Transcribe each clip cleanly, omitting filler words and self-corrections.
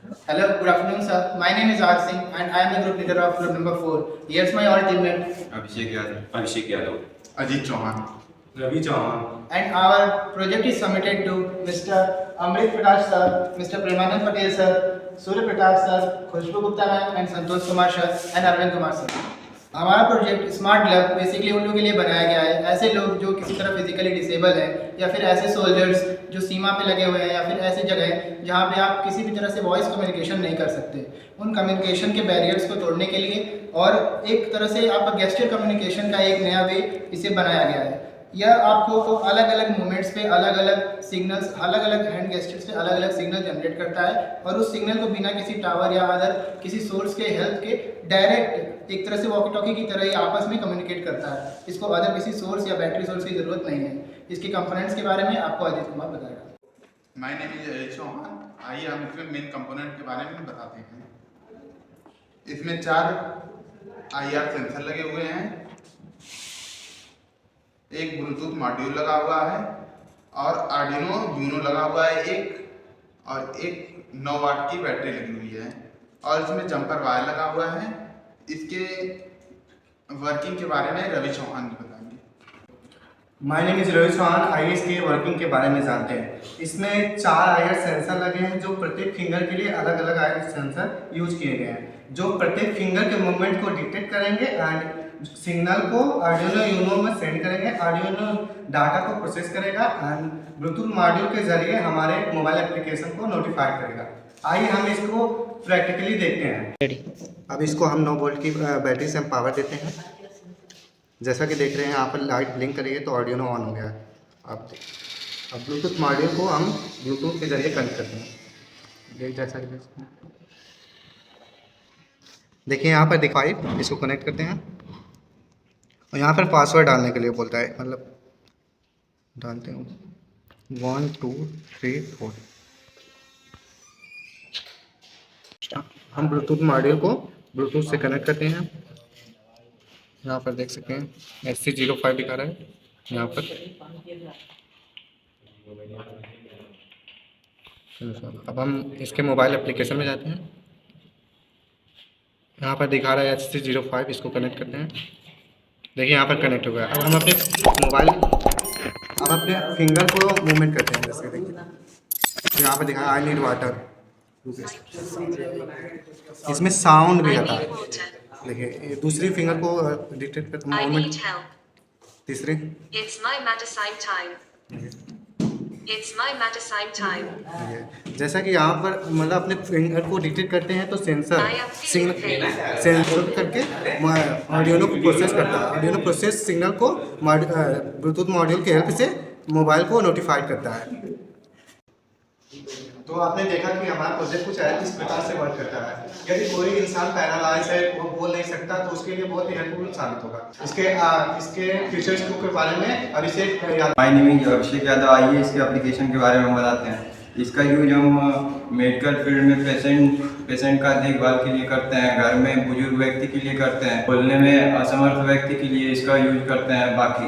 Hello, good afternoon, sir. My name is R Singh and I am the group leader of group number 4. Here's my all teammate. Abhishek Yadav, Ajit Chauhan, Ravi Chauhan, And our project is submitted to Mr. Amrit Prakash sir, Mr. Premanand Patel sir, Surya Prakash sir, Khushbu Gupta ma'am and Santosh Kumar sir and Arvind Kumar sir. हमारा project smart lab basically उन लोगों के लिए बनाया गया है, ऐसे लोग जो किसी तरह फिजिकली डिसेबल हैं या फिर ऐसे सोल्जर्स जो सीमा पे लगे हुए हैं या फिर ऐसी जगह जहाँ पे आप किसी भी तरह से वॉइस कम्युनिकेशन नहीं कर सकते, उन कम्युनिकेशन के बैरियर्स को तोड़ने के लिए और एक तरह से आप गेस्चर कम्युनिकेशन का एक नया वे इसे बनाया गया है। यह आपको अलग अलग मोमेंट्स पे अलग अलग सिग्नल्स, अलग अलग हैंड गेस्चर्स से अलग अलग सिग्नल जनरेट करता है और उस सिग्नल को बिना किसी टावर या अदर किसी सोर्स के हेल्प के डायरेक्ट एक तरह से वॉकी टॉकी की तरह ही आपस में कम्युनिकेट करता है। इसको अदर किसी सोर्स या बैटरी सोर्स की ज़रूरत नहीं है। इसके कंपोनेंट्स के बारे में आपको अजीत कुमार बताएगा। My name is Ajit Chauhan. आइए हम इसमें मेन कंपोनेंट के बारे में बताते हैं। इसमें 4 IR सेंसर लगे हुए हैं, एक ब्लूटूथ मॉड्यूल लगा हुआ है और आर्डिनो यूनो लगा हुआ है और एक 9 वाट की बैटरी लगी हुई है और इसमें जंपर वायर लगा हुआ है। इसके वर्किंग के बारे में रवि चौहान बताएंगे। My name is Ravi Chauhan. आइए इसके वर्किंग के बारे में जानते हैं। इसमें 4 IR सेंसर लगे हैं जो प्रत्येक फिंगर के लिए अलग अलग IR सेंसर यूज किए गए हैं, जो प्रत्येक फिंगर के मूवमेंट को डिटेक्ट करेंगे एंड सिग्नल को आर्डिनो यूनो में सेंड करेंगे। आर्डिनो डाटा को प्रोसेस करेगा एंड ब्लूटूथ मॉड्यूल के जरिए हमारे मोबाइल एप्लीकेशन को नोटिफाई करेगा। आइए हम इसको प्रैक्टिकली देखते हैं। अब इसको हम 9 वोल्ट की बैटरी से हम पावर देते हैं। जैसा कि देख रहे हैं यहाँ पर लाइट ब्लिंक कर रही है तो ऑडियो ऑन हो गया है। अब ब्लूटूथ मॉड्यूल को हम ब्लूटूथ के जरिए कनेक्ट करते हैं। ये जैसा कि देखिए यहाँ पर दिखाई, इसको कनेक्ट करते हैं और यहाँ पर पासवर्ड डालने के लिए बोलता है, मतलब डालते हैं 1 2 3 4। हम ब्लूटूथ मॉड्यूल को ब्लूटूथ से कनेक्ट करते हैं। यहाँ पर देख सकते हैं SC05 दिखा रहा है यहाँ पर। अब हम इसके मोबाइल एप्लीकेशन में जाते हैं। यहाँ पर दिखा रहा है SC05, इसको कनेक्ट करते हैं। देखिए यहाँ पर कनेक्ट हो गया। अब हम अपने मोबाइल, अब अपने फिंगर को मूवमेंट करते हैं। जैसे देखिए तो यहाँ पर दिखा है आई नीड वाटर। इसमें साउंड भी आता है। देखिए दूसरी फिंगर को डिटेक्ट करते हैं मूवमेंट। तीसरी जैसा कि यहाँ पर मतलब अपने फिंगर को डिटेक्ट करते हैं तो सेंसर करके ऑडियो को प्रोसेस करता है। ऑडियो प्रोसेस सिग्नल को ब्लूटूथ मॉड्यूल की हेल्प से मोबाइल को नोटिफाइड करता है। तो आपने देखा कि हमारा प्रोजेक्ट कुछ इस प्रकार से वर्क करता है। यदि कोई इंसान पैरालाइज है, वो बोल नहीं सकता, तो उसके लिए बहुत ही हेल्पफुल साबित होगा। इसके फीचर्स के बारे में Abhishek Yadav. My name is Abhishek Yadav. आइए इसके एप्लीकेशन के बारे में बताते हैं। इसका यूज हम मेडिकल फील्ड में पेशेंट का देखभाल के लिए करते हैं, घर में बुजुर्ग व्यक्ति के लिए करते हैं, बोलने में असमर्थ व्यक्ति के लिए इसका यूज करते हैं, बाकी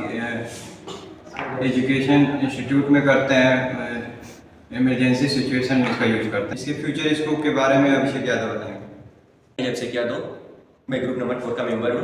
एजुकेशन इंस्टीट्यूट में करते हैं, इमरजेंसी सिचुएशन में इसका यूज करते हैं। इसके फ्यूचर स्कोप के बारे में अभिषेक यादव बताएंगे। अभिषेक यादव, मैं ग्रुप नंबर 4 का मेंबर हूँ।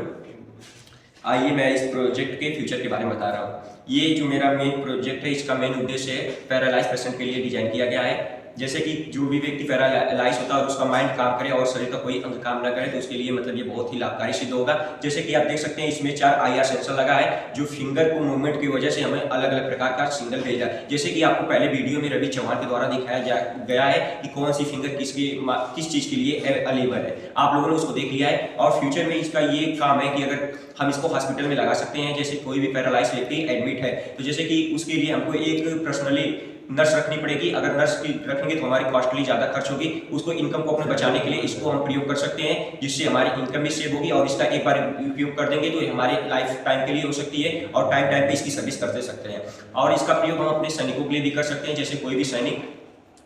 आइए मैं इस प्रोजेक्ट के फ्यूचर के बारे में बता रहा हूँ। ये जो मेरा मेन प्रोजेक्ट है, इसका मेन उद्देश्य है पैरालाइज पेशेंट के लिए डिजाइन किया गया है। जैसे कि जो भी व्यक्ति पैरालाइज होता है और उसका माइंड काम करे और शरीर का कोई अंग काम ना करे, तो उसके लिए मतलब ये बहुत ही लाभकारी सिद्ध होगा। जैसे कि आप देख सकते हैं इसमें 4 IR सेंसर लगा है जो फिंगर को मूवमेंट की वजह से हमें अलग अलग प्रकार का सिग्नल भेजा है। जैसे कि आपको पहले वीडियो में रवि चौहान के द्वारा दिखाया गया है कि कौन सी फिंगर किस चीज़ के लिए अवेलेबल है। आप लोगों ने उसको देख लिया है और फ्यूचर में इसका ये काम है कि अगर हम इसको हॉस्पिटल में लगा सकते हैं, जैसे कोई भी पैरालाइज व्यक्ति एडमिट है तो जैसे कि उसके लिए हमको एक पर्सनली नर्स रखनी पड़ेगी। अगर नर्स की रखेंगे तो हमारी कॉस्टली ज़्यादा खर्च होगी। उसको इनकम को अपने बचाने के लिए इसको हम प्रयोग कर सकते हैं, जिससे हमारी इनकम भी सेव होगी और इसका एक बार उपयोग कर देंगे तो हमारे लाइफ टाइम के लिए हो सकती है और टाइम पे इसकी सर्विस कर दे सकते हैं। और इसका प्रयोग हम अपने सैनिकों के लिए भी कर सकते हैं। जैसे कोई भी सैनिक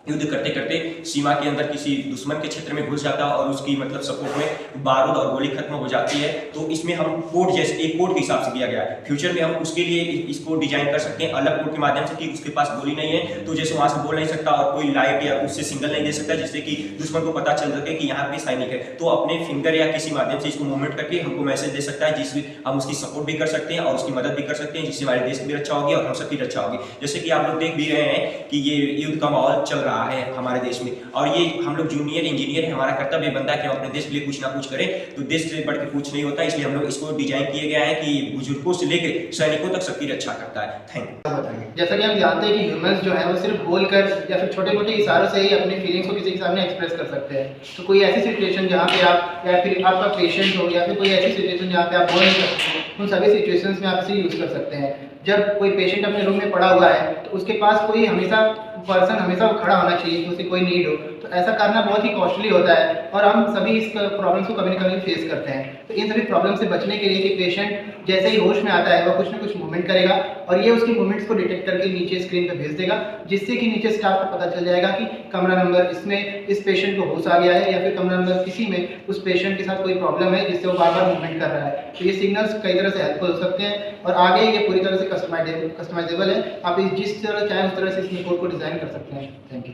युद्ध करते करते सीमा के अंदर किसी दुश्मन के क्षेत्र में घुस जाता है और उसकी मतलब सपोर्ट में बारूद और गोली खत्म हो जाती है, तो इसमें हम कोड जैसे एक कोड के हिसाब से दिया गया है। फ्यूचर में हम उसके लिए इसको डिजाइन कर सकते हैं अलग कोड के माध्यम से कि उसके पास गोली नहीं है तो जैसे वहां से बोल नहीं सकता और कोई लाइट या उससे सिग्नल नहीं दे सकता जिससे कि दुश्मन को पता चल सके कि यहाँ पे सैनिक है, तो अपने फिंगर या किसी माध्यम से इसको मूवमेंट करके हमको मैसेज दे सकता है जिससे हम उसकी सपोर्ट भी कर सकते हैं और उसकी मदद भी कर सकते हैं, जिससे हमारे देश की भी रक्षा होगी और हम सबकी रक्षा होगी। जैसे कि आप लोग देख भी रहे हैं कि ये युद्ध का माहौल चल रहा है हमारे देश में, और ये हम लोग जूनियर इंजीनियर है, हमारा कर्तव्य बनता है कि हम अपने देश के लिए कुछ ना कुछ करें, तो देश से बढ़ के कुछ नहीं होता, इसलिए हम लोग इसको डिजाइन किए गया है कि बुजुर्गों से लेकर सैनिकों तक सबकी रक्षा करता है। Thank you. जैसा कि हम जानते हैं कि ह्यूमंस जो है वो सिर्फ बोलकर या फिर छोटे मोटे इशारों से ही अपनी फीलिंग्स को किसी के सामने एक्सप्रेस कर सकते हैं, तो कोई ऐसी सिचुएशन जहाँ पे आप या फिर आपका पेशेंट हो या फिर कोई ऐसी सिचुएशन जहाँ पे आप बोल नहीं सकते, उन सभी सिचुएशंस में आप इसे यूज़ कर सकते हैं। जब कोई पेशेंट अपने रूम में पड़ा हुआ है तो उसके पास कोई हमेशा खड़ा होना चाहिए कि उसे कोई नीड हो, तो ऐसा करना बहुत ही कॉस्टली होता है और हम सभी इस प्रॉब्लम्स को कभी ना कभी फेस करते हैं। तो इन सभी प्रॉब्लम से बचने के लिए कि पेशेंट जैसे ही होश में आता है वह कुछ ना कुछ मूवमेंट करेगा और ये उसकी मूवमेंट्स को डिटेक्ट करके नीचे स्क्रीन पर भेज देगा, जिससे कि नीचे स्टाफ को पता चल जाएगा कि कमरा नंबर इसमें इस पेशेंट को होश आ गया है या फिर कमरा नंबर किसी में उस पेशेंट के साथ कोई प्रॉब्लम है जिससे वो बार बार मूवमेंट कर रहा है। तो ये सिग्नल्स कई तरह से हेल्पफुल हो सकते हैं और आगे ये पूरी तरह से कस्टमाइजेबल है। आप जिस तरह चाहें उस तरह से इसमें कोड को डिज़ाइन कर सकते हैं। Thank you.